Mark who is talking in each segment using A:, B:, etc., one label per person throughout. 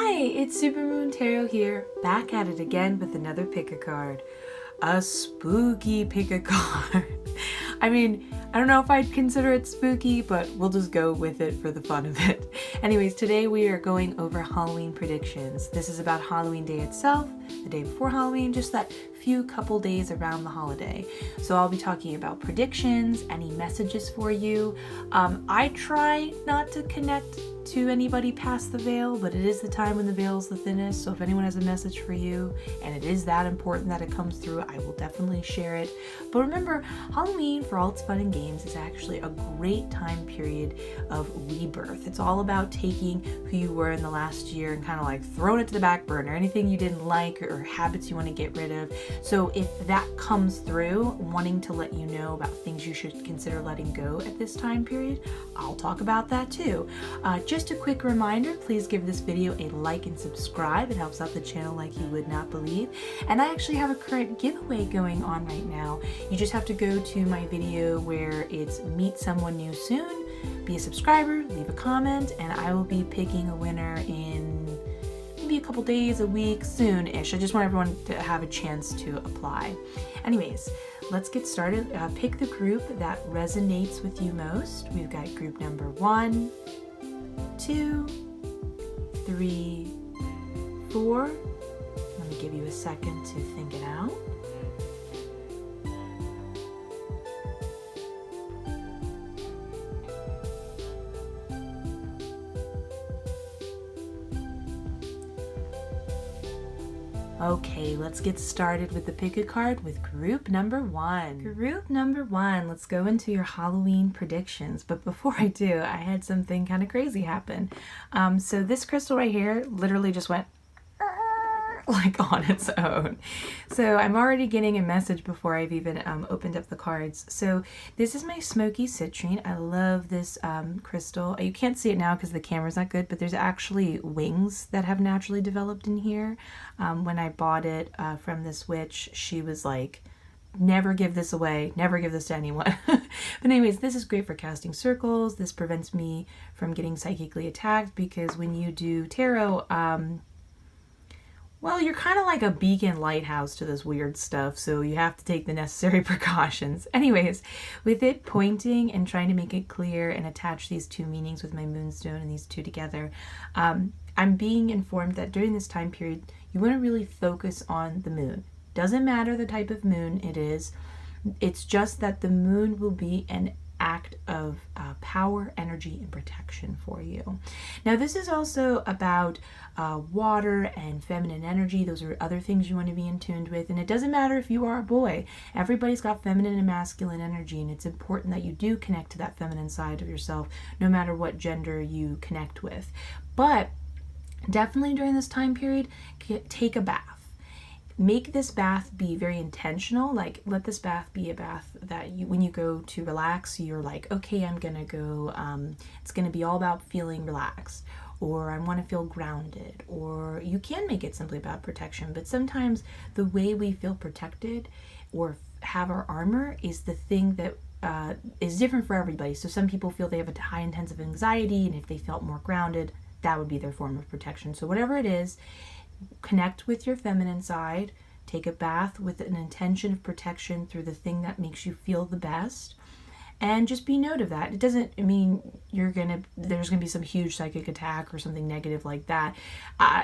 A: Hi, it's Supermoon Tarot here, back at it again with another pick a card. A spooky pick a card. I mean, I don't know if I'd consider it spooky, but we'll just go with it for the fun of it. Anyways, today we are going over Halloween predictions. This is about Halloween day itself, the day before Halloween, just that few couple days around the holiday. So I'll be talking about predictions, any messages for you. I try not to connect to anybody past the veil, but it is the time when the veil is the thinnest. So if anyone has a message for you and it is that important that it comes through, I will definitely share it. But remember, Halloween, for all its fun and games, is actually a great time period of rebirth. It's all about taking who you were in the last year and kind of like throwing it to the back burner, anything you didn't like or habits you want to get rid of. So if that comes through, wanting to let you know about things you should consider letting go at this time period, I'll talk about that too. Just a quick reminder, please give this video a like and subscribe. It helps out the channel like you would not believe. And I actually have a current giveaway going on right now. You just have to go to my video where it's meet someone new soon, be a subscriber, leave a comment, and I will be picking a winner in maybe a couple days, a week, soon-ish. I just want everyone to have a chance to apply. Anyways, let's get started. Pick the group that resonates with you most. We've got group number 1, 2, 3, 4. Let me give you a second to think it out. Okay, let's get started with the pick a card with group number 1. Group number 1, let's go into your Halloween predictions. But before I do, I had something kind of crazy happen. So this crystal right here literally just went like on its own. So I'm already getting a message before I've even opened up the cards. So this is my smoky citrine. I love this crystal. You can't see it now because the camera's not good, but there's actually wings that have naturally developed in here. When I bought it from this witch, she was like, never give this away, never give this to anyone. But anyways, this is great for casting circles. This prevents me from getting psychically attacked because when you do tarot, well, you're kind of like a beacon lighthouse to this weird stuff, so you have to take the necessary precautions. Anyways, with it pointing and trying to make it clear and attach these two meanings with my moonstone and these two together, I'm being informed that during this time period, you want to really focus on the moon. Doesn't matter the type of moon it is. It's just that the moon will be an act of power, energy, and protection for you. Now, this is also about water and feminine energy. Those are other things you want to be in tune with. And it doesn't matter if you are a boy. Everybody's got feminine and masculine energy, and it's important that you do connect to that feminine side of yourself, no matter what gender you connect with. But definitely during this time period, take a bath. Make this bath be very intentional. Like, let this bath be a bath that you, when you go to relax, you're like, okay, I'm gonna go, it's gonna be all about feeling relaxed, or I want to feel grounded, or you can make it simply about protection. But sometimes the way we feel protected or have our armor is the thing that is different for everybody. So some people feel they have a high intensive anxiety, and if they felt more grounded, that would be their form of protection. So whatever it is, connect with your feminine side, take a bath with an intention of protection through the thing that makes you feel the best, and just be note of that. It doesn't mean there's gonna be some huge psychic attack or something negative like that.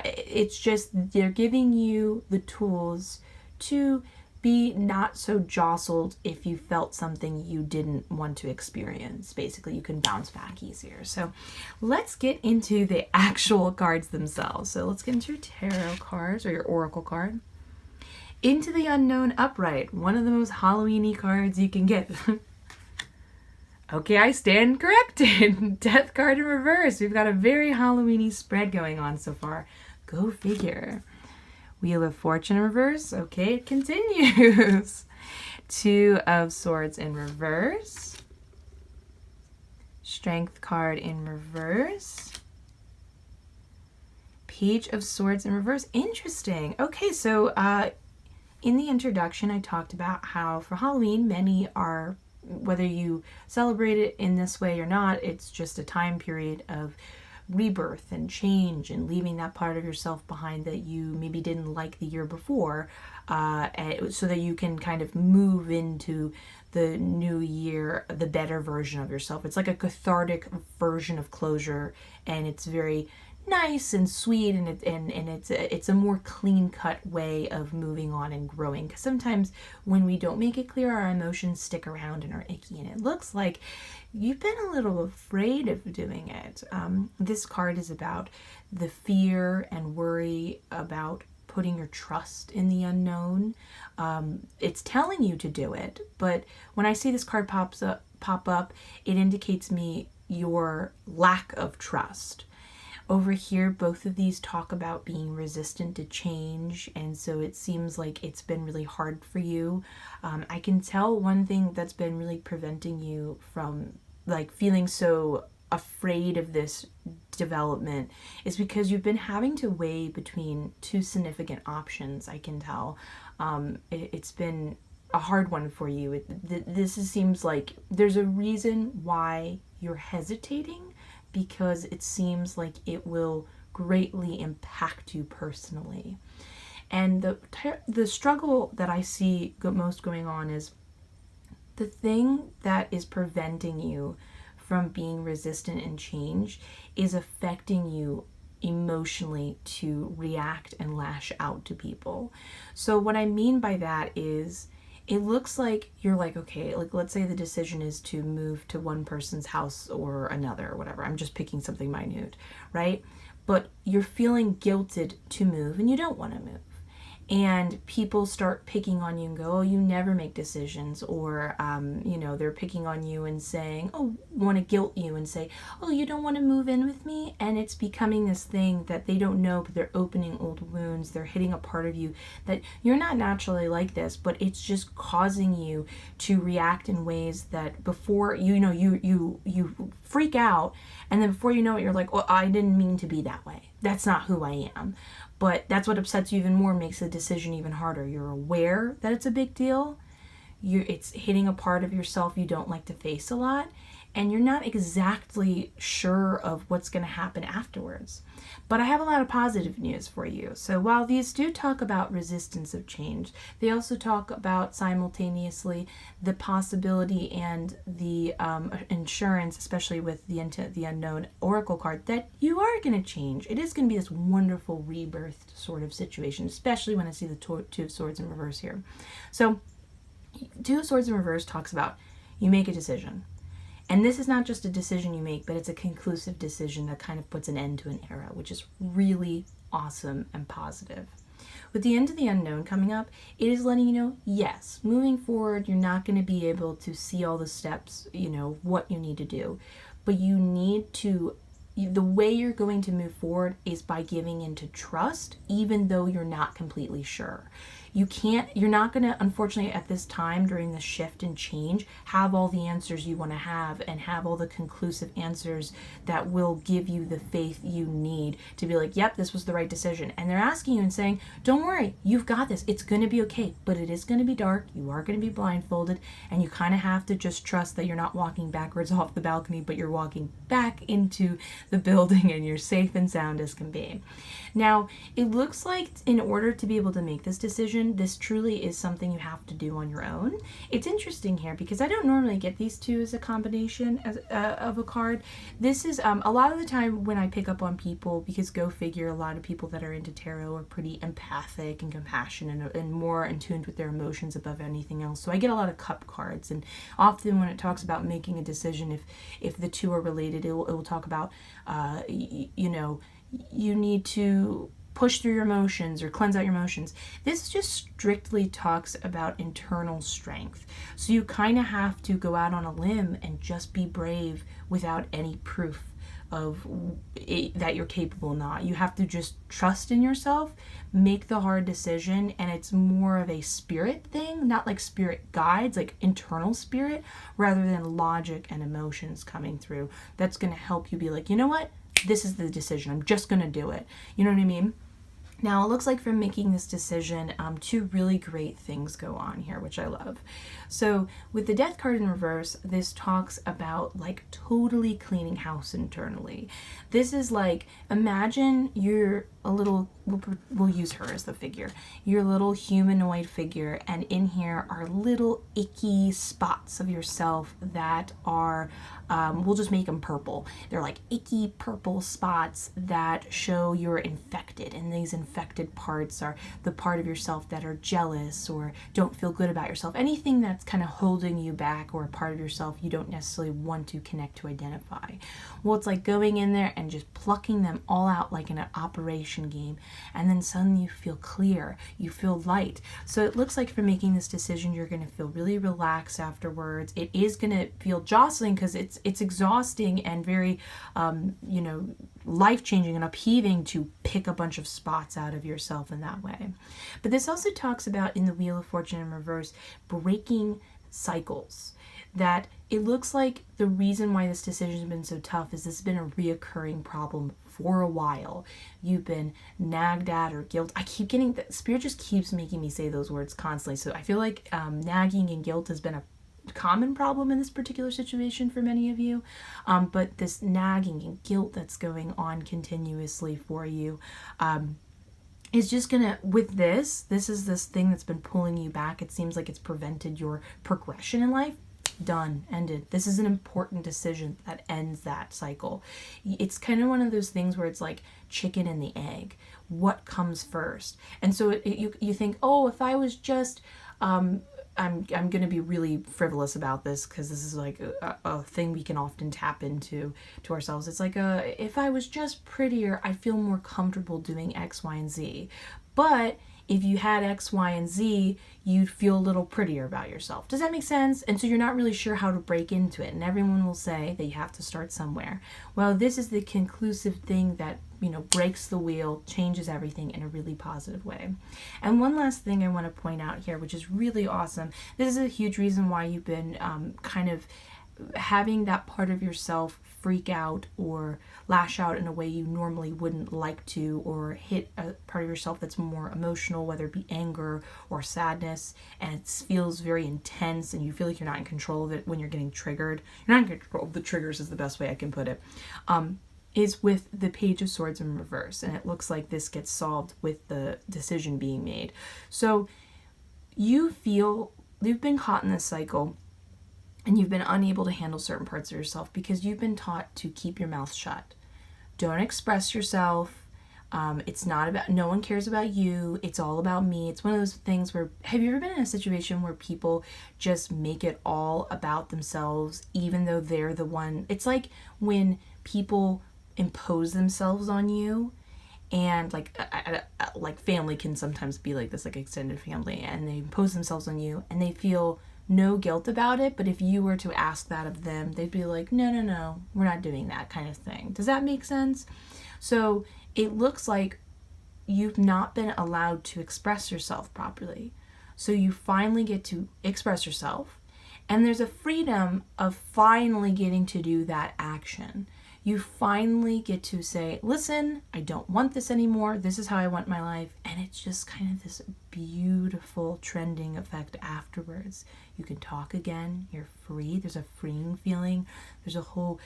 A: It's just they're giving you the tools to be not so jostled if you felt something you didn't want to experience. Basically, you can bounce back easier. So let's get into the actual cards themselves. So let's get into your tarot cards or your oracle card. Into the Unknown upright, one of the most Halloween-y cards you can get. Okay, I stand corrected. Death card in reverse. We've got a very Halloween-y spread going on so far. Go figure. Wheel of Fortune in reverse. Okay, it continues. 2 of Swords in reverse. Strength card in reverse. Page of Swords in reverse. Interesting. Okay, so in the introduction, I talked about how for Halloween, many are, whether you celebrate it in this way or not, it's just a time period of rebirth and change and leaving that part of yourself behind that you maybe didn't like the year before, so that you can kind of move into the new year, the better version of yourself. It's like a cathartic version of closure, and it's very nice and sweet, and it's a more clean cut way of moving on and growing. Because sometimes when we don't make it clear, our emotions stick around and are icky, and it looks like you've been a little afraid of doing it. This card is about the fear and worry about putting your trust in the unknown. It's telling you to do it, but when I see this card pop up, it indicates me your lack of trust. Over here, both of these talk about being resistant to change, and so it seems like it's been really hard for you. I can tell one thing that's been really preventing you from like feeling so afraid of this development is because you've been having to weigh between two significant options. I can tell it's been a hard one for you. Seems like there's a reason why you're hesitating, because it seems like it will greatly impact you personally. And the struggle that I see most going on is the thing that is preventing you from being resistant and change is affecting you emotionally to react and lash out to people. So what I mean by that is, it looks like you're like, okay, like let's say the decision is to move to one person's house or another or whatever. I'm just picking something minute, right? But you're feeling guilted to move and you don't want to move. And people start picking on you and go, oh, you never make decisions. Or, they're picking on you and saying, want to guilt you and say, oh, you don't want to move in with me. And it's becoming this thing that they don't know, but they're opening old wounds. They're hitting a part of you that you're not naturally like this, but it's just causing you to react in ways that before, you freak out. And then before you know it, you're like, well, I didn't mean to be that way. That's not who I am. But that's what upsets you even more, makes the decision even harder. You're aware that it's a big deal. It's hitting a part of yourself you don't like to face a lot. And you're not exactly sure of what's going to happen afterwards. But I have a lot of positive news for you. So while these do talk about resistance of change, they also talk about simultaneously the possibility and the insurance, especially with the unknown oracle card, that you are going to change. It is going to be this wonderful rebirth sort of situation, especially when I see the Two of Swords in reverse here. So Two of Swords in reverse talks about you make a decision. And this is not just a decision you make, but it's a conclusive decision that kind of puts an end to an era, which is really awesome and positive. With the end of the unknown coming up, it is letting you know, yes, moving forward, you're not going to be able to see all the steps, what you need to do. But you need to, the way you're going to move forward is by giving into trust, even though you're not completely sure. You're not going to, unfortunately, at this time during the shift and change, have all the answers you want to have and have all the conclusive answers that will give you the faith you need to be like, yep, this was the right decision. And they're asking you and saying, don't worry, you've got this. It's going to be okay, but it is going to be dark. You are going to be blindfolded, and you kind of have to just trust that you're not walking backwards off the balcony, but you're walking back into the building and you're safe and sound as can be. Now, it looks like in order to be able to make this decision, this truly is something you have to do on your own. It's interesting here because I don't normally get these two as a combination of a card. This is a lot of the time when I pick up on people, because go figure, a lot of people that are into tarot are pretty empathic and compassionate and more in tune with their emotions above anything else. So I get a lot of cup cards, and often when it talks about making a decision, if the two are related, it will talk about, you need to push through your emotions or cleanse out your emotions. This just strictly talks about internal strength. So you kind of have to go out on a limb and just be brave without any proof of that you're capable or not. You have to just trust in yourself, make the hard decision, and it's more of a spirit thing, not like spirit guides, like internal spirit, rather than logic and emotions coming through. That's going to help you be like, you know what? This is the decision. I'm just going to do it. You know what I mean? Now, it looks like from making this decision, two really great things go on here, which I love. So with the Death card in reverse, this talks about like totally cleaning house internally. This is like, imagine you're a little, we'll use her as the figure. You're a little humanoid figure, and in here are little icky spots of yourself that are, we'll just make them purple. They're like icky purple spots that show you're infected, and these infected parts are the part of yourself that are jealous or don't feel good about yourself. Anything that's kind of holding you back, or a part of yourself you don't necessarily want to connect to identify. Well, it's like going in there and just plucking them all out like in an operation game, and then suddenly you feel clear, you feel light. So it looks like for making this decision, you're going to feel really relaxed afterwards. It is going to feel jostling because it's exhausting and very life-changing and upheaving to pick a bunch of spots out of yourself in that way. But this also talks about, in the Wheel of Fortune in reverse, breaking cycles. That it looks like the reason why this decision has been so tough is this has been a reoccurring problem for a while. You've been nagged at or guilt. I keep getting, the Spirit just keeps making me say those words constantly. So I feel like nagging and guilt has been a common problem in this particular situation for many of you. But this nagging and guilt that's going on continuously for you is just gonna, with this is this thing that's been pulling you back. It seems like it's prevented your progression in life. Done, ended. This is an important decision that ends that cycle. It's kind of one of those things where it's like chicken and the egg. What comes first? And so you think, oh, if I was just, I'm going to be really frivolous about this because this is like a thing we can often tap into to ourselves. It's like, if I was just prettier, I'd feel more comfortable doing X, Y, and Z. But if you had X, Y, and Z, you'd feel a little prettier about yourself. Does that make sense? And so you're not really sure how to break into it. And everyone will say that you have to start somewhere. Well, this is the conclusive thing that, breaks the wheel, changes everything in a really positive way. And one last thing I want to point out here, which is really awesome. This is a huge reason why you've been kind of having that part of yourself freak out or lash out in a way you normally wouldn't like to, or hit a part of yourself that's more emotional, whether it be anger or sadness, and it feels very intense and you feel like you're not in control of it when you're getting triggered. You're not in control of the triggers is the best way I can put it. Is with the Page of Swords in reverse, and it looks like this gets solved with the decision being made. So you feel you've been caught in this cycle and you've been unable to handle certain parts of yourself because you've been taught to keep your mouth shut. Don't express yourself. It's not about, no one cares about you. It's all about me. It's one of those things where, have you ever been in a situation where people just make it all about themselves, even though they're the one? It's like when people impose themselves on you, and like family can sometimes be like this, like extended family, and they impose themselves on you and they feel no guilt about it. But if you were to ask that of them, they'd be like, no, we're not doing that kind of thing. Does that make sense? So it looks like you've not been allowed to express yourself properly. So you finally get to express yourself, and there's a freedom of finally getting to do that action. You finally get to say, listen, I don't want this anymore. This is how I want my life. And it's just kind of this beautiful trending effect afterwards. You can talk again. You're free. There's a freeing feeling. There's a whole,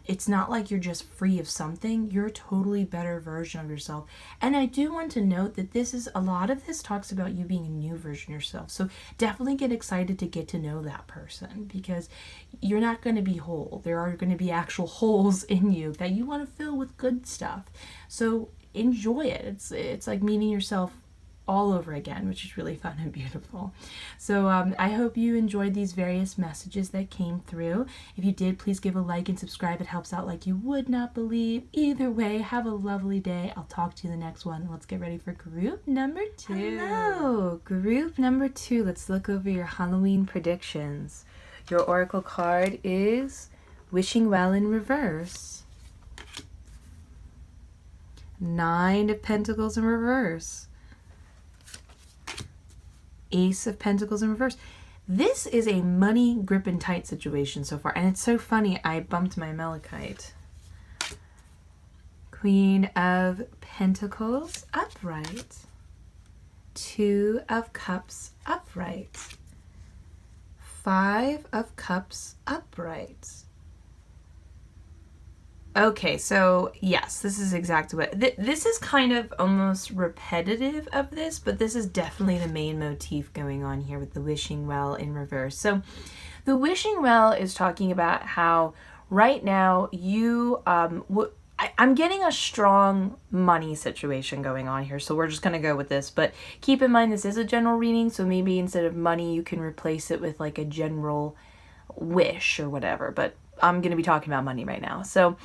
A: it's not like you're just free of something. You're a totally better version of yourself. And I do want to note that a lot of this talks about you being a new version of yourself. So definitely get excited to get to know that person, because you're not going to be whole. There are going to be actual holes in you that you want to fill with good stuff. So enjoy it. It's like meeting yourself all over again, which is really fun and beautiful. So I hope you enjoyed these various messages that came through. If you did, please give a like and subscribe. It helps out like you would not believe. Either way, have a lovely day. I'll talk to you in the next one. Let's get ready for group number 2. Hello, group number 2. Let's look over your Halloween predictions. Your oracle card is Wishing Well in reverse. 9 of Pentacles in reverse. Ace of Pentacles in reverse. This is a money grip and tight situation so far. And it's so funny, I bumped my malachite. Queen of Pentacles upright. 2 of Cups upright. 5 of Cups upright. Okay, so yes, this is exactly what... this is kind of almost repetitive of this, but this is definitely the main motif going on here with the wishing well in reverse. So the wishing well is talking about how right now you... I'm getting a strong money situation going on here, so we're just going to go with this. But keep in mind, this is a general reading, so maybe instead of money, you can replace it with like a general wish or whatever. But I'm going to be talking about money right now. So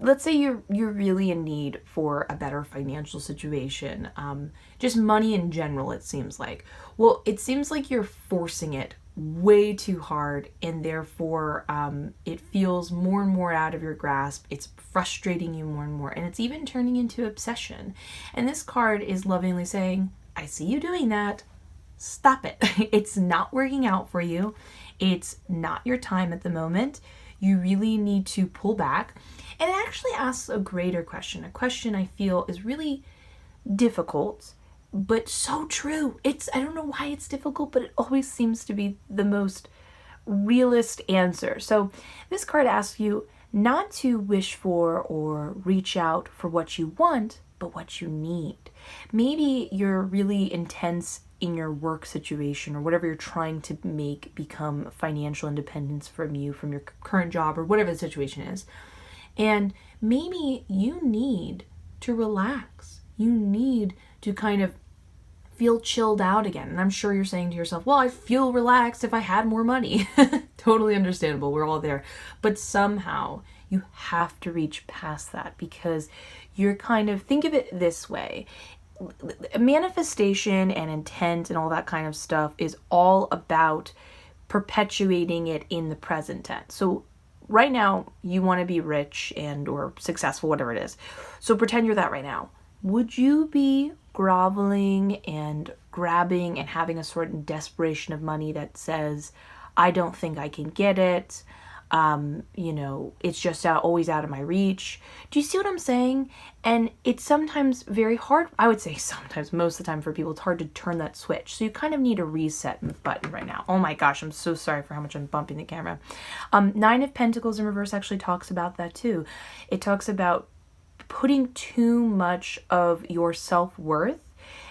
A: let's say you're really in need for a better financial situation. Just money in general, it seems like. Well, it seems like you're forcing it way too hard, and therefore it feels more and more out of your grasp. It's frustrating you more and more, and it's even turning into obsession. And this card is lovingly saying, I see you doing that. Stop it. It's not working out for you. It's not your time at the moment. You really need to pull back. And it actually asks a greater question, a question I feel is really difficult, but so true. I don't know why it's difficult, but it always seems to be the most realist answer. So this card asks you not to wish for or reach out for what you want, but what you need. Maybe you're really intense in your work situation or whatever you're trying to make become financial independence from you, from your current job or whatever the situation is. And maybe you need to relax. You need to kind of feel chilled out again. And I'm sure you're saying to yourself, well, I feel relaxed if I had more money. Totally understandable. We're all there. But somehow you have to reach past that, because you're kind of, think of it this way. Manifestation and intent and all that kind of stuff is all about perpetuating it in the present tense. So right now you want to be rich and or successful, whatever it is. So pretend you're that right now. Would you be groveling and grabbing and having a certain desperation of money that says, I don't think I can get it. It's just always out of my reach. Do you see what I'm saying? And it's sometimes very hard. I would say sometimes, most of the time for people, it's hard to turn that switch. So you kind of need a reset button right now. Oh my gosh, I'm so sorry for how much I'm bumping the camera. 9 of Pentacles in reverse actually talks about that too. It talks about putting too much of your self-worth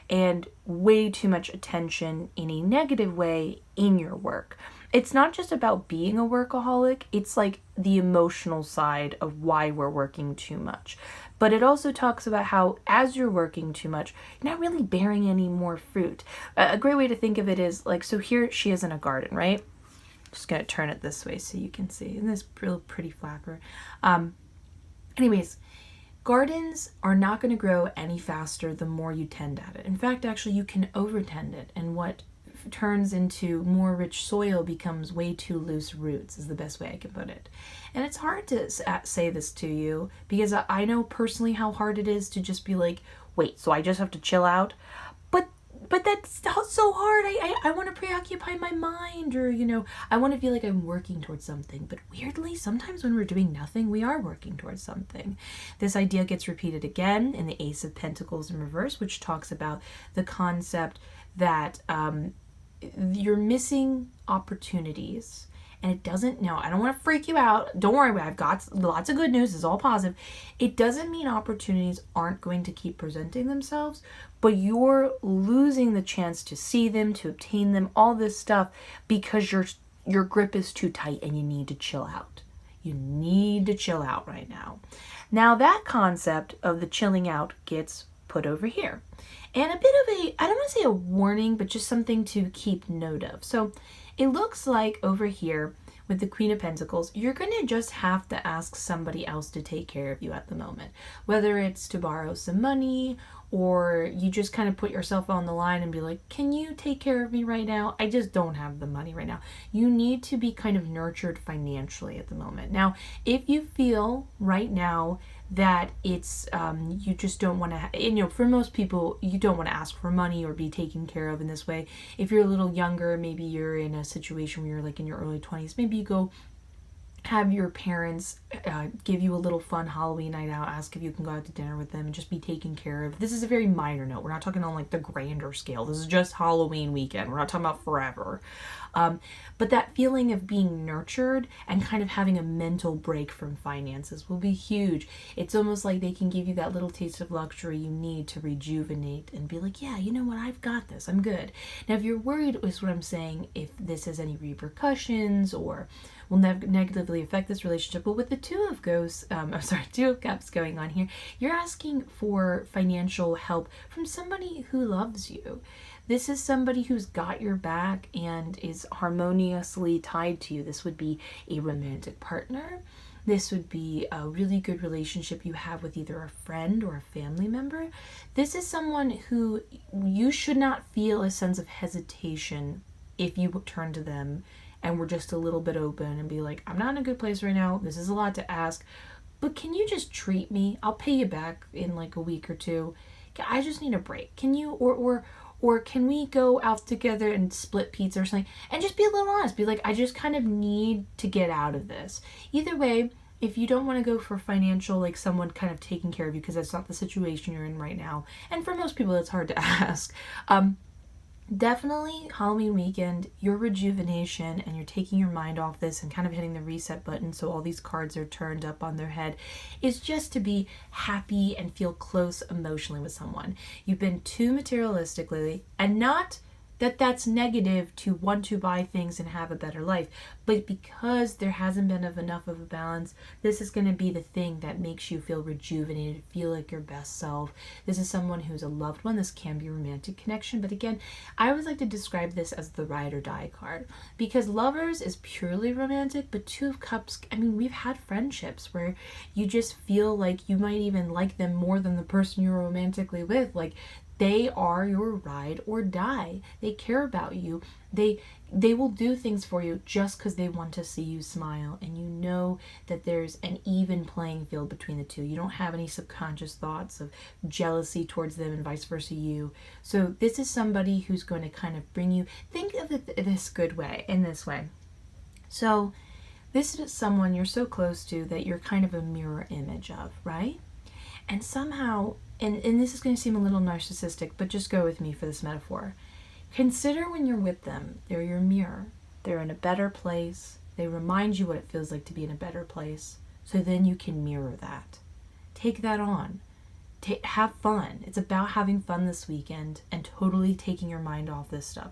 A: and way too much attention in a negative way in your work. It's not just about being a workaholic, it's like the emotional side of why we're working too much. But it also talks about how as you're working too much, you're not really bearing any more fruit. A great way to think of it is like, so here she is in a garden, right? Just gonna turn it this way so you can see. And this real pretty flower. Anyways, gardens are not going to grow any faster the more you tend at it. In fact, actually, you can overtend it, and what turns into more rich soil becomes way too loose roots, is the best way I can put it. And it's hard to say this to you, because I know personally how hard it is to just be like, wait, so I just have to chill out? But that's so hard. I want to preoccupy my mind, or, I want to feel like I'm working towards something. But weirdly, sometimes when we're doing nothing, we are working towards something. This idea gets repeated again in the Ace of Pentacles in reverse, which talks about the concept that you're missing opportunities. And it doesn't, no, I don't want to freak you out. Don't worry, I've got lots of good news. It's all positive. It doesn't mean opportunities aren't going to keep presenting themselves, but you're losing the chance to see them, to obtain them, all this stuff, because your grip is too tight and you need to chill out. You need to chill out right now. Now that concept of the chilling out gets put over here. And a bit of I don't want to say a warning, but just something to keep note of. So it looks like over here with the Queen of Pentacles, you're going to just have to ask somebody else to take care of you at the moment. Whether it's to borrow some money, or you just kind of put yourself on the line and be like, can you take care of me right now? I just don't have the money right now. You need to be kind of nurtured financially at the moment. Now, if you feel right now that it's you just don't want to, for most people, you don't want to ask for money or be taken care of in this way. If you're a little younger, maybe you're in a situation where you're like in your early 20s, maybe you go have your parents give you a little fun Halloween night out, ask if you can go out to dinner with them and just be taken care of. This is a very minor note. We're not talking on like the grander scale. This is just Halloween weekend. We're not talking about forever. But that feeling of being nurtured and kind of having a mental break from finances will be huge. It's almost like they can give you that little taste of luxury you need to rejuvenate and be like, yeah, you know what, I've got this, I'm good. Now, if you're worried, is what I'm saying, if this has any repercussions or will negatively affect this relationship. But with the Two of Cups going on here, you're asking for financial help from somebody who loves you. This is somebody who's got your back and is harmoniously tied to you. This would be a romantic partner. This would be a really good relationship you have with either a friend or a family member. This is someone who you should not feel a sense of hesitation if you turn to them and we're just a little bit open and be like, I'm not in a good place right now. This is a lot to ask, but can you just treat me? I'll pay you back in like a week or two. I just need a break. Can you, or can we go out together and split pizza or something? And just be a little honest. Be like, I just kind of need to get out of this. Either way, if you don't want to go for financial, like someone kind of taking care of you, because that's not the situation you're in right now. And for most people, it's hard to ask. Definitely Halloween weekend, your rejuvenation and you're taking your mind off this and kind of hitting the reset button so all these cards are turned up on their head is just to be happy and feel close emotionally with someone. You've been too materialistic lately, and not that that's negative to want to buy things and have a better life, but because there hasn't been enough of a balance, this is going to be the thing that makes you feel rejuvenated, feel like your best self. This is someone who's a loved one. This can be a romantic connection, but again, I always like to describe this as the ride or die card, because lovers is purely romantic, but Two of Cups, I mean, we've had friendships where you just feel like you might even like them more than the person you're romantically with. Like, they are your ride or die. They care about you. They will do things for you just because they want to see you smile. And you know that there's an even playing field between the two. You don't have any subconscious thoughts of jealousy towards them and vice versa you. So this is somebody who's going to kind of bring you, think of it this good way, in this way. So this is someone you're so close to that you're kind of a mirror image of, right? And somehow, and this is going to seem a little narcissistic, but just go with me for this metaphor. Consider when you're with them, they're your mirror. They're in a better place. They remind you what it feels like to be in a better place. So then you can mirror that. Take that on. Have fun. It's about having fun this weekend and totally taking your mind off this stuff.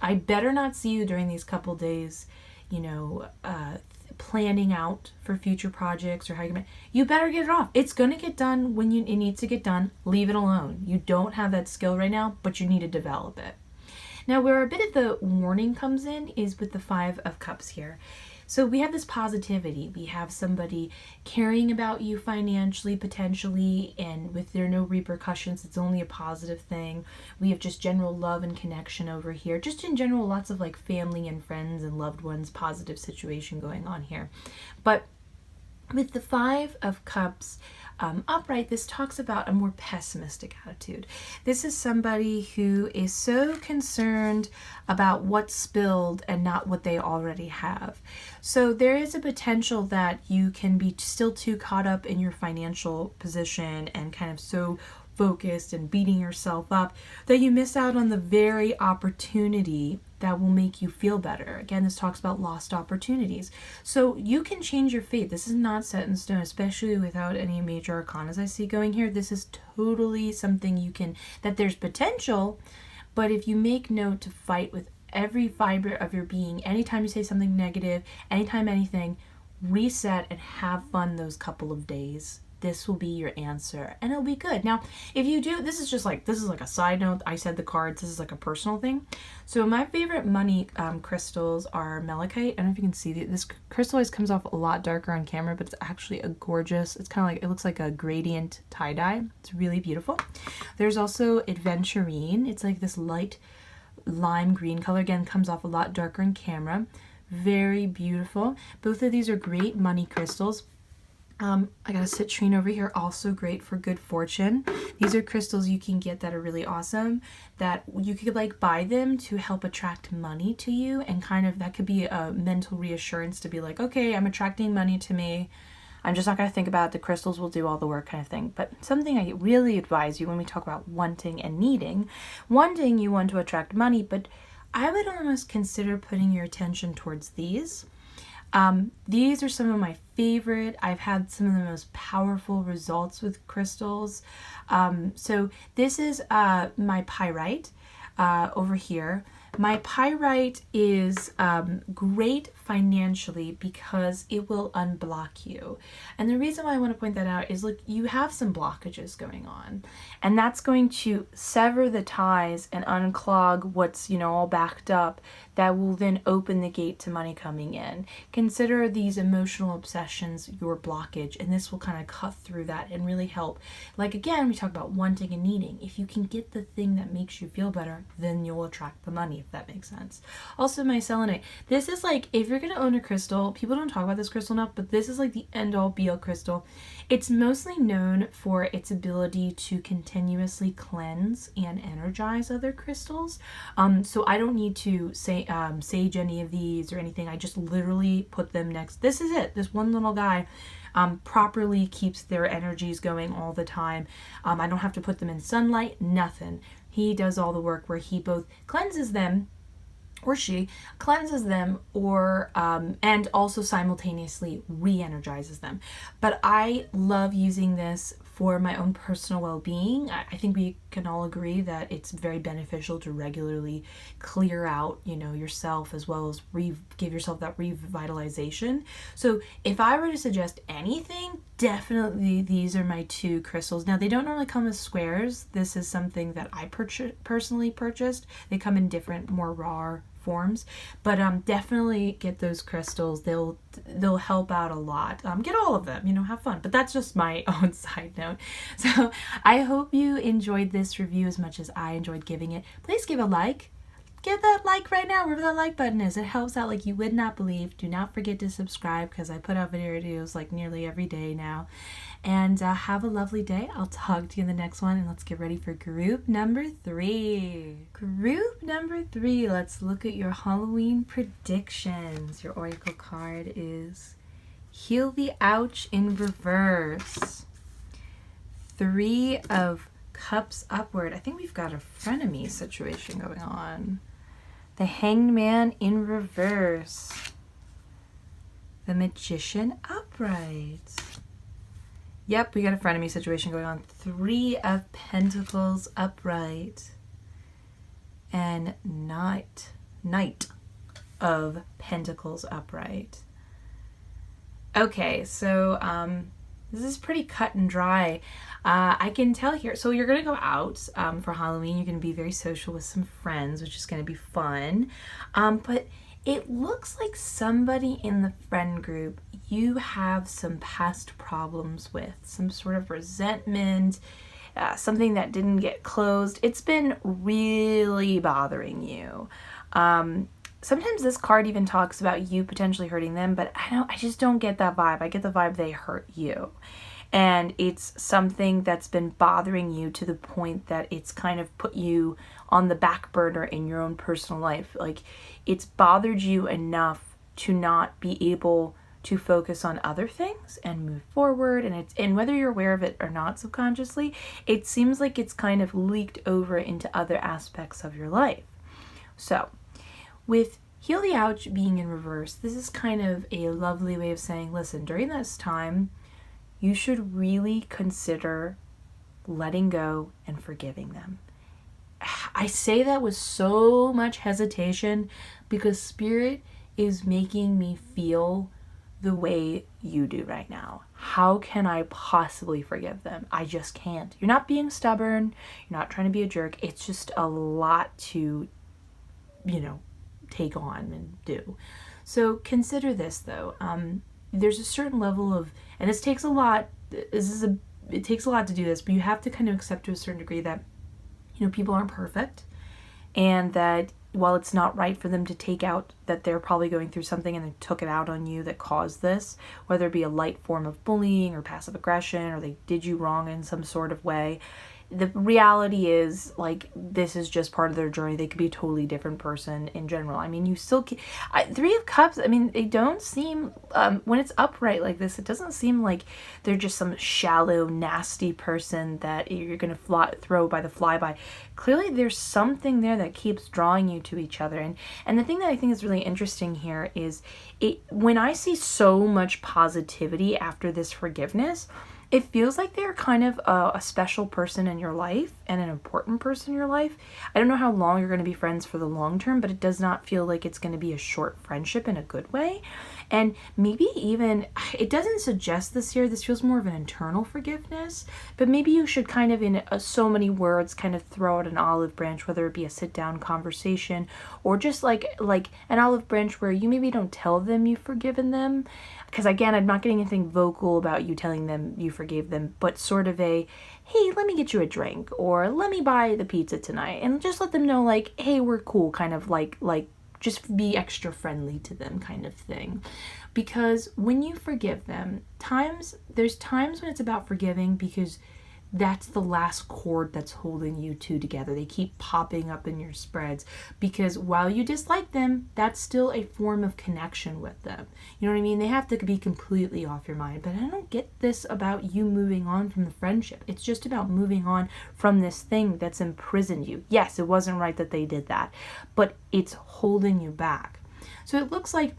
A: I better not see you during these couple days, planning out for future projects or how you better get it off. It's going to get done when it needs to get done. Leave it alone. You don't have that skill right now, but you need to develop it. Now, where a bit of the warning comes in is with the Five of Cups here. So we have this positivity. We have somebody caring about you financially, potentially, and with there no repercussions, it's only a positive thing. We have just general love and connection over here. Just in general, lots of like family and friends and loved ones, positive situation going on here. But with the Five of Cups upright, this talks about a more pessimistic attitude. This is somebody who is so concerned about what's spilled and not what they already have. So there is a potential that you can be still too caught up in your financial position and kind of so focused and beating yourself up that you miss out on the very opportunity that will make you feel better. Again, this talks about lost opportunities. So you can change your fate. This is not set in stone, especially without any major arcanas I see going here. This is totally something that there's potential, but if you make note to fight with every fiber of your being, anytime you say something negative, anytime anything, reset and have fun those couple of days. This will be your answer and it'll be good. Now, if you do, this is like a side note. I said the cards, this is like a personal thing. So my favorite money crystals are malachite. I don't know if you can see this crystal always comes off a lot darker on camera, but it's actually a gorgeous, it's kind of like, it looks like a gradient tie-dye. It's really beautiful. There's also aventurine. It's like this light lime green color. Again, comes off a lot darker in camera. Very beautiful. Both of these are great money crystals. I got a citrine over here, also great for good fortune. These are crystals you can get that are really awesome, that you could like buy them to help attract money to you, and kind of that could be a mental reassurance to be like, okay, I'm attracting money to me. I'm just not going to think about it. The crystals will do all the work kind of thing. But something I really advise you when we talk about wanting and needing. Wanting, you want to attract money, but I would almost consider putting your attention towards these. These are some of my favorite. I've had some of the most powerful results with crystals. So this is my pyrite over here. My pyrite is great financially because it will unblock you. And the reason why I want to point that out is, look, you have some blockages going on, and that's going to sever the ties and unclog what's, all backed up. That will then open the gate to money coming in. Consider these emotional obsessions your blockage, and this will kind of cut through that and really help. Like, again, we talk about wanting and needing. If you can get the thing that makes you feel better, then you'll attract the money, if that makes sense. Also, my selenite. This is like, if you're going to own a crystal, people don't talk about this crystal enough, but this is like the end-all be-all crystal. It's mostly known for its ability to continuously cleanse and energize other crystals. So I don't need to say sage any of these or anything. I just literally put them next. This is it. This one little guy properly keeps their energies going all the time. I don't have to put them in sunlight, nothing. He does all the work where he both cleanses them, or she cleanses them, or and also simultaneously re-energizes them. But I love using this for my own personal well-being. I think we can all agree that it's very beneficial to regularly clear out, yourself, as well as give yourself that revitalization. So if I were to suggest anything, definitely these are my two crystals. Now, they don't normally come as squares. This is something that I personally purchased. They come in different, more raw forms, but definitely get those crystals. They'll help out a lot. Get all of them, have fun. But that's just my own side note. So I hope you enjoyed this review as much as I enjoyed giving it. Please give a like. Give that like right now, wherever that like button is. It helps out like you would not believe. Do not forget to subscribe, because I put out videos like nearly every day now. And have a lovely day. I'll talk to you in the next one, and let's get ready for group number 3. Group number 3, let's look at your Halloween predictions. Your oracle card is Heal the Ouch in reverse. 3 of Cups upward. I think we've got a frenemy situation going on. The Hanged Man in reverse. The Magician upright. Yep, we got a frenemy situation going on. 3 of Pentacles upright. And Knight of Pentacles upright. Okay, so this is pretty cut and dry. I can tell here. So you're going to go out for Halloween. You're going to be very social with some friends, which is going to be fun. But it looks like somebody in the friend group you have some past problems with, some sort of resentment, something that didn't get closed. It's been really bothering you. Sometimes this card even talks about you potentially hurting them, but I just don't get that vibe. I get the vibe they hurt you. And it's something that's been bothering you to the point that it's kind of put you on the back burner in your own personal life. Like, it's bothered you enough to not be able to focus on other things and move forward. And whether you're aware of it or not subconsciously, it seems like it's kind of leaked over into other aspects of your life. So with Heal the Ouch being in reverse, this is kind of a lovely way of saying, listen, during this time, you should really consider letting go and forgiving them. I say that with so much hesitation because Spirit is making me feel the way you do right now. How can I possibly forgive them? I just can't. You're not being stubborn. You're not trying to be a jerk. It's just a lot to, take on and do. So consider this though. There's a certain level of, and it takes a lot to do this, but you have to kind of accept to a certain degree that, people aren't perfect, and that while it's not right for them to take out that they're probably going through something and they took it out on you that caused this, whether it be a light form of bullying or passive aggression, or they did you wrong in some sort of way, the reality is, like, this is just part of their journey. They could be a totally different person in general. I mean, you still can, Three of Cups, I mean, they don't seem, when it's upright like this, it doesn't seem like they're just some shallow, nasty person that you're going to throw by the flyby. Clearly, there's something there that keeps drawing you to each other. And the thing that I think is really interesting here is, when I see so much positivity after this forgiveness, it feels like they're kind of a special person in your life and an important person in your life. I don't know how long you're going to be friends for the long term, but it does not feel like it's going to be a short friendship in a good way. And maybe even, it doesn't suggest this here, this feels more of an internal forgiveness, but maybe you should kind of, in so many words, kind of throw out an olive branch, whether it be a sit-down conversation or just like an olive branch where you maybe don't tell them you've forgiven them. Because again, I'm not getting anything vocal about you telling them you forgave them, but sort of a, hey, let me get you a drink, or let me buy the pizza tonight, and just let them know, like, hey, we're cool, kind of like just be extra friendly to them kind of thing. Because when you forgive them, there's times when it's about forgiving because that's the last cord that's holding you two together. They keep popping up in your spreads because while you dislike them, that's still a form of connection with them. You know what I mean? They have to be completely off your mind. But I don't get this about you moving on from the friendship. It's just about moving on from this thing that's imprisoned you. Yes, it wasn't right that they did that, but it's holding you back. So it looks like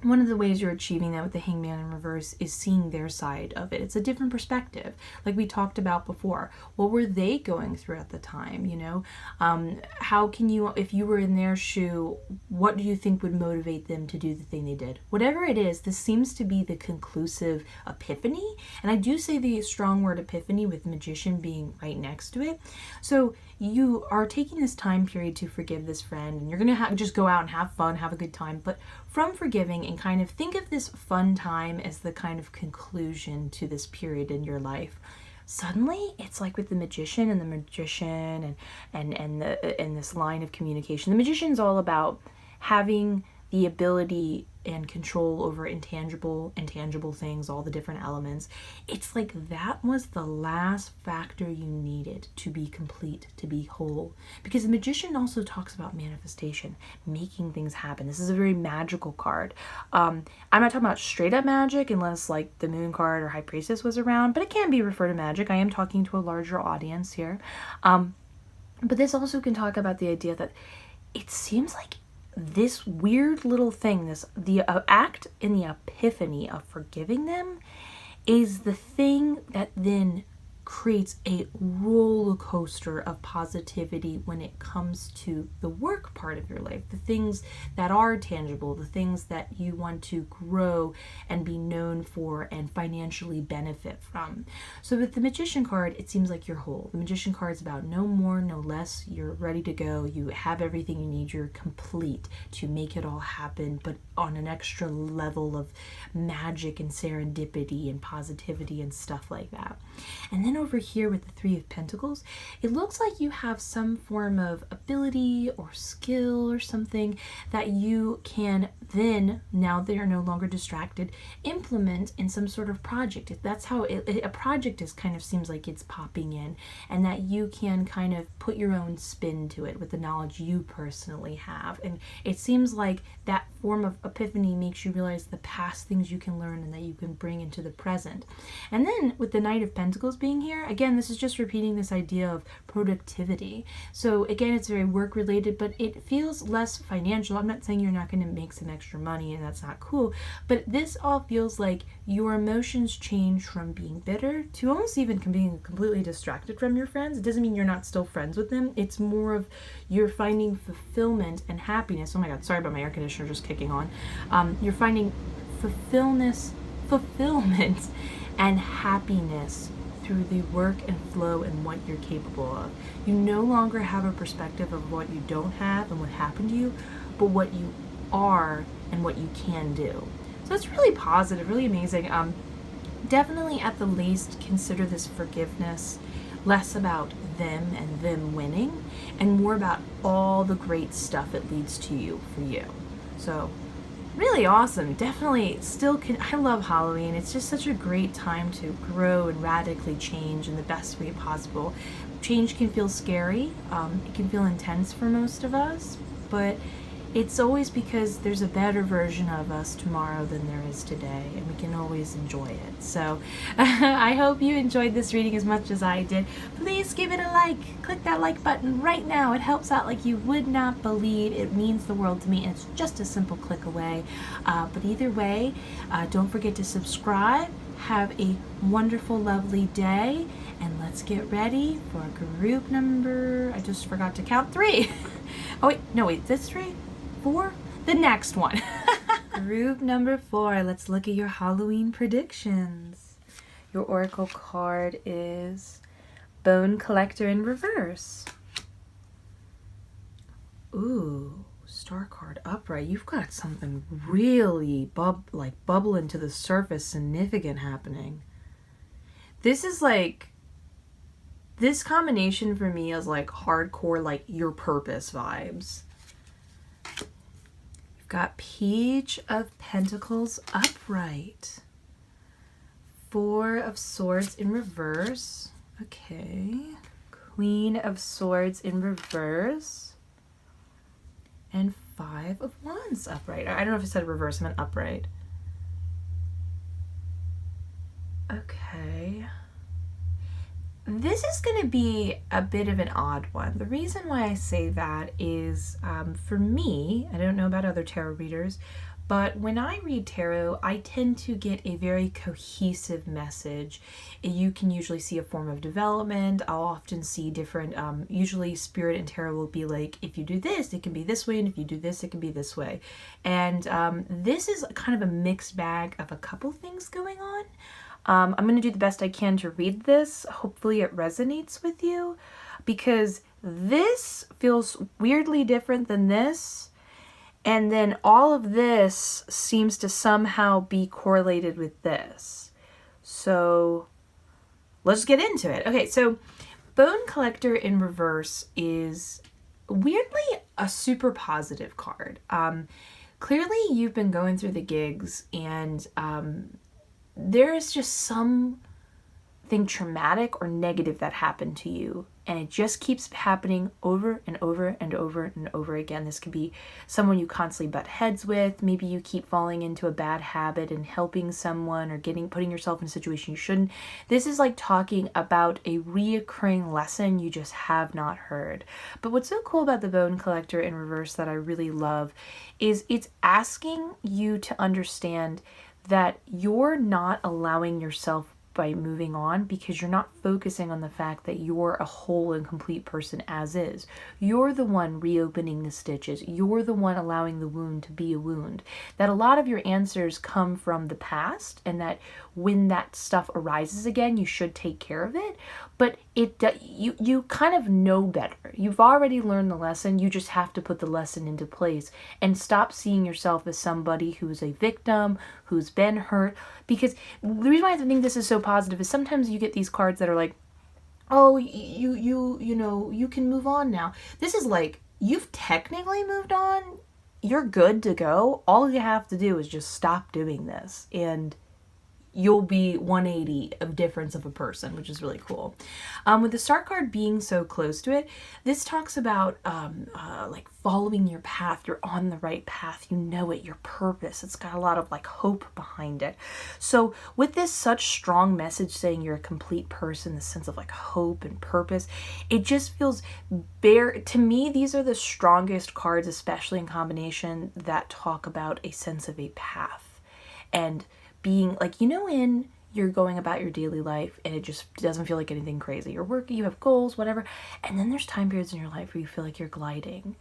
A: one of the ways you're achieving that with the Hangman in reverse is seeing their side of it. It's a different perspective, like we talked about before. What were they going through at the time, you know? How can you, if you were in their shoe, what do you think would motivate them to do the thing they did? Whatever it is, this seems to be the conclusive epiphany. And I do say the strong word epiphany with Magician being right next to it. So you are taking this time period to forgive this friend, and you're going to just go out and have fun, have a good time. But from forgiving, and kind of think of this fun time as the kind of conclusion to this period in your life, suddenly it's like with the Magician and the Magician and this line of communication. The Magician's all about having the ability and control over intangible and tangible things, all the different elements. It's like that was the last factor you needed to be complete, to be whole. Because the Magician also talks about manifestation, making things happen. This is a very magical card. I'm not talking about straight up magic unless like the Moon card or High Priestess was around, but it can be referred to magic. I am talking to a larger audience here. But this also can talk about the idea that it seems like this weird little thing, the act in the epiphany of forgiving them is the thing that then creates a roller coaster of positivity when it comes to the work part of your life, the things that are tangible, the things that you want to grow and be known for and financially benefit from. So with the Magician card, it seems like you're whole. The Magician card is about no more, no less. You're ready to go. You have everything you need. You're complete to make it all happen, but on an extra level of magic and serendipity and positivity and stuff like that. And then over here with the Three of Pentacles, it looks like you have some form of ability or skill or something that you can then, now they are no longer distracted, implement in some sort of project. That's how a project is kind of seems like it's popping in, and that you can kind of put your own spin to it with the knowledge you personally have. And it seems like that form of epiphany makes you realize the past things you can learn and that you can bring into the present. And then with the Knight of Pentacles being here, again, this is just repeating this idea of productivity. So again, it's very work related, but it feels less financial. I'm not saying you're not going to make some extra money and that's not cool, but this all feels like your emotions change from being bitter to almost even being completely distracted from your friends. It doesn't mean you're not still friends with them. It's more of you're finding fulfillment and happiness. Oh my God, sorry about my air conditioner just kicking on. You're finding fulfillment and happiness through the work and flow and what you're capable of. You no longer have a perspective of what you don't have and what happened to you, but what you are and what you can do. So it's really positive, really amazing. Definitely at the least consider this forgiveness less about them and them winning, and more about all the great stuff it leads to you for you. So really awesome. Definitely still can. I love Halloween. It's just such a great time to grow and radically change in the best way possible. Change can feel scary. It can feel intense for most of us, but it's always because there's a better version of us tomorrow than there is today, and we can always enjoy it. So I hope you enjoyed this reading as much as I did. Please give it a like. Click that like button right now. It helps out like you would not believe. It means the world to me, and it's just a simple click away. But either way, don't forget to subscribe. Have a wonderful, lovely day, and let's get ready for group number, I just forgot to count, 3. Oh wait, no wait, that's 3? 4? The next one. Group number 4. Let's look at your Halloween predictions. Your oracle card is Bone Collector in reverse. Ooh, star card upright. You've got something really bubbling to the surface, significant happening. This is like, this combination for me is like hardcore, like your purpose vibes. Got Page of Pentacles upright. 4 of Swords in reverse. Okay. Queen of Swords in reverse. And 5 of Wands upright. I don't know if I said reverse, I meant upright. Okay. This is going to be a bit of an odd one. The reason why I say that is, for me, I don't know about other tarot readers, but when I read tarot, I tend to get a very cohesive message. You can usually see a form of development. I'll often see different, usually Spirit and Tarot will be like, if you do this, it can be this way, and if you do this, it can be this way. And this is kind of a mixed bag of a couple things going on. I'm going to do the best I can to read this. Hopefully it resonates with you, because this feels weirdly different than this. And then all of this seems to somehow be correlated with this. So let's get into it. Okay, so Bone Collector in reverse is weirdly a super positive card. Clearly you've been going through the gigs, and there is just something traumatic or negative that happened to you, and it just keeps happening over and over and over and over again. This could be someone you constantly butt heads with. Maybe you keep falling into a bad habit and helping someone, or putting yourself in a situation you shouldn't. This is like talking about a reoccurring lesson you just have not heard. But what's so cool about the Bone Collector in reverse that I really love is it's asking you to understand that you're not allowing yourself by moving on, because you're not focusing on the fact that you're a whole and complete person as is. You're the one reopening the stitches. You're the one allowing the wound to be a wound. That a lot of your answers come from the past, and that when that stuff arises again, you should take care of it. But you kind of know better. You've already learned the lesson. You just have to put the lesson into place and stop seeing yourself as somebody who's a victim, who's been hurt. Because the reason why I think this is so positive is sometimes you get these cards that are like, oh, you know, you can move on now. This is like, you've technically moved on. You're good to go. All you have to do is just stop doing this, and you'll be 180 of difference of a person, which is really cool. With the Star card being so close to it, this talks about like following your path. You're on the right path. You know it, your purpose. It's got a lot of like hope behind it. So with this such strong message saying you're a complete person, the sense of like hope and purpose, it just feels to me, these are the strongest cards, especially in combination, that talk about a sense of a path. And being like, you know, when you're going about your daily life and it just doesn't feel like anything crazy. You're working, you have goals, whatever. And then there's time periods in your life where you feel like you're gliding.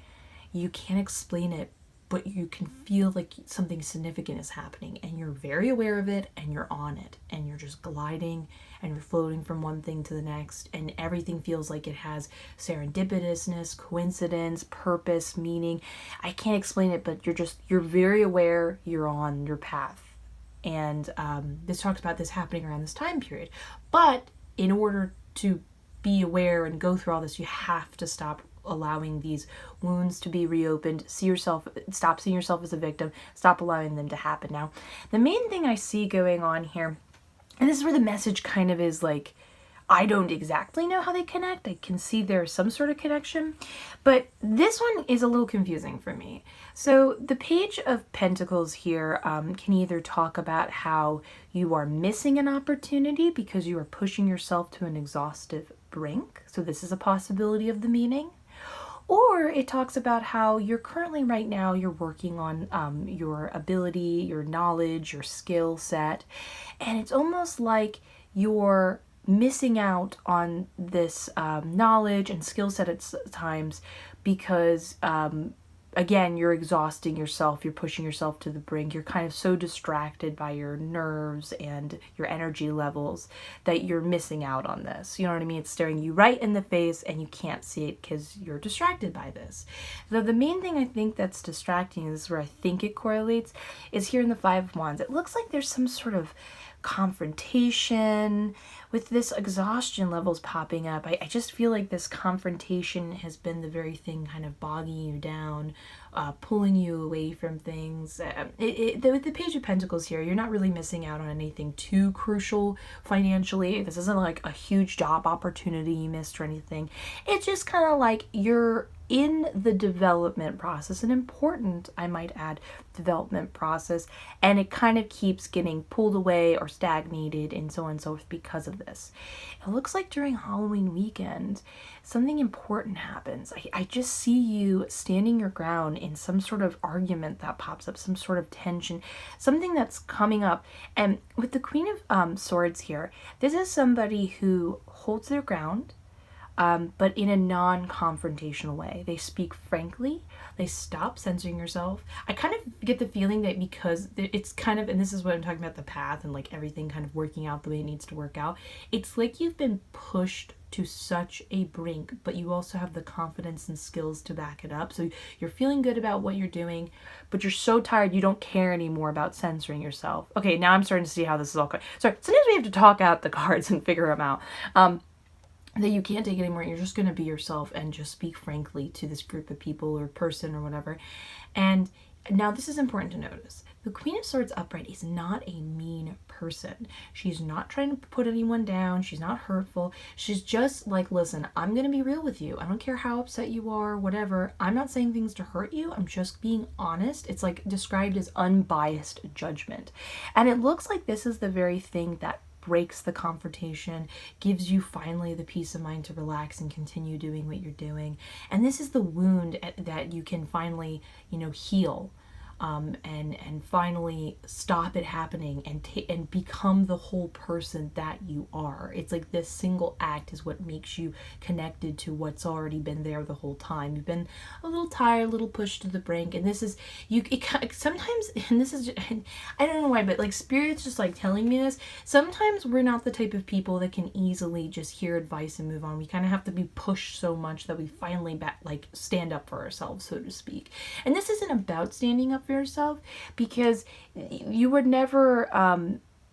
A: You can't explain it, but you can feel like something significant is happening, and you're very aware of it, and you're on it, and you're just gliding, and you're floating from one thing to the next, and everything feels like it has serendipitousness, coincidence, purpose, meaning. I can't explain it, but you're very aware you're on your path. And this talks about this happening around this time period. But in order to be aware and go through all this, you have to stop allowing these wounds to be reopened. Stop seeing yourself as a victim. Stop allowing them to happen. Now, the main thing I see going on here, and this is where the message kind of is like, I don't exactly know how they connect. I can see there's some sort of connection, but this one is a little confusing for me. So the Page of Pentacles here can either talk about how you are missing an opportunity because you are pushing yourself to an exhaustive brink. So this is a possibility of the meaning. Or it talks about how you're currently right now, you're working on your ability, your knowledge, your skill set. And it's almost like you're missing out on this knowledge and skill set at times because, again, you're exhausting yourself, you're pushing yourself to the brink, you're kind of so distracted by your nerves and your energy levels that you're missing out on this. You know what I mean? It's staring you right in the face and you can't see it because you're distracted by this. So the main thing I think that's distracting, this is where I think it correlates, is here in the Five of Wands. It looks like there's some sort of confrontation with this exhaustion levels popping up. I just feel like this confrontation has been the very thing kind of bogging you down, pulling you away from things. With the Page of Pentacles here, you're not really missing out on anything too crucial financially. This isn't like a huge job opportunity you missed or anything. It's just kind of like you're in the development process, an important, I might add, development process, and it kind of keeps getting pulled away or stagnated and so on and so forth because of this. It looks like during Halloween weekend, something important happens. I just see you standing your ground in some sort of argument that pops up, some sort of tension, something that's coming up. And with the Queen of Swords here, this is somebody who holds their ground, but in a non-confrontational way. They speak frankly. They stop censoring yourself. I kind of get the feeling that because it's kind of, and this is what I'm talking about, the path and like everything kind of working out the way it needs to work out. It's like you've been pushed to such a brink, but you also have the confidence and skills to back it up. So you're feeling good about what you're doing, but you're so tired you don't care anymore about censoring yourself. Okay, now I'm starting to see how this is all going. Sorry, sometimes we have to talk out the cards and figure them out. That you can't take it anymore. You're just going to be yourself and just speak frankly to this group of people or person or whatever. And now this is important to notice. The Queen of Swords upright is not a mean person. She's not trying to put anyone down. She's not hurtful. She's just like, listen, I'm going to be real with you. I don't care how upset you are, whatever. I'm not saying things to hurt you. I'm just being honest. It's like described as unbiased judgment. And it looks like this is the very thing that breaks the confrontation, gives you finally the peace of mind to relax and continue doing what you're doing. And this is the wound that you can finally, heal. And finally stop it happening and become the whole person that you are. It's like this single act is what makes you connected to what's already been there the whole time. You've been a little tired, a little pushed to the brink, and this is sometimes, and this is, I don't know why, but like Spirit's just like telling me this. Sometimes we're not the type of people that can easily just hear advice and move on. We kind of have to be pushed so much that we finally stand up for ourselves, so to speak. And this isn't about standing up for yourself, because you were never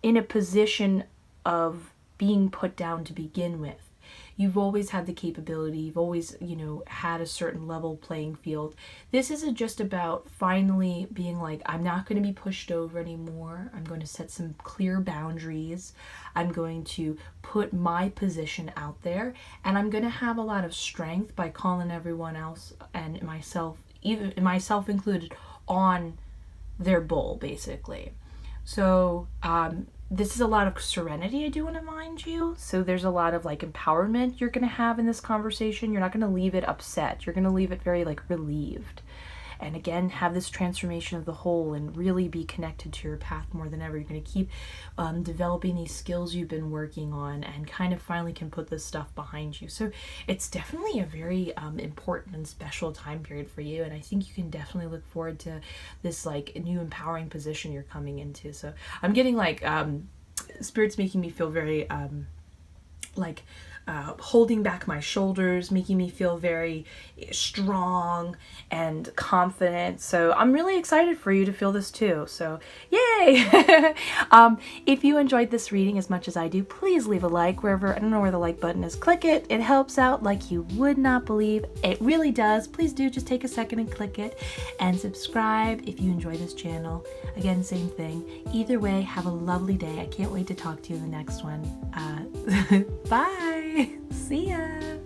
A: in a position of being put down to begin with. You've always had the capability. You've always, had a certain level playing field. This isn't just about finally being like, I'm not going to be pushed over anymore. I'm going to set some clear boundaries. I'm going to put my position out there, and I'm going to have a lot of strength by calling everyone else and myself, even myself included, on their bull, basically. So this is a lot of serenity, I do want to remind you. So there's a lot of empowerment you're going to have in this conversation. You're not going to leave it upset. You're going to leave it very relieved. And again, have this transformation of the whole and really be connected to your path more than ever. You're going to keep developing these skills you've been working on and kind of finally can put this stuff behind you. So it's definitely a very important and special time period for you. And I think you can definitely look forward to this new empowering position you're coming into. So I'm getting Spirit's making me feel very holding back my shoulders, making me feel very strong and confident. So I'm really excited for you to feel this too. So yay! If you enjoyed this reading as much as I do, please leave a like wherever, I don't know where the like button is. Click it. It helps out like you would not believe. It really does. Please do just take a second and click it, and subscribe if you enjoy this channel. Again, same thing. Either way, have a lovely day. I can't wait to talk to you in the next one. Bye. See ya.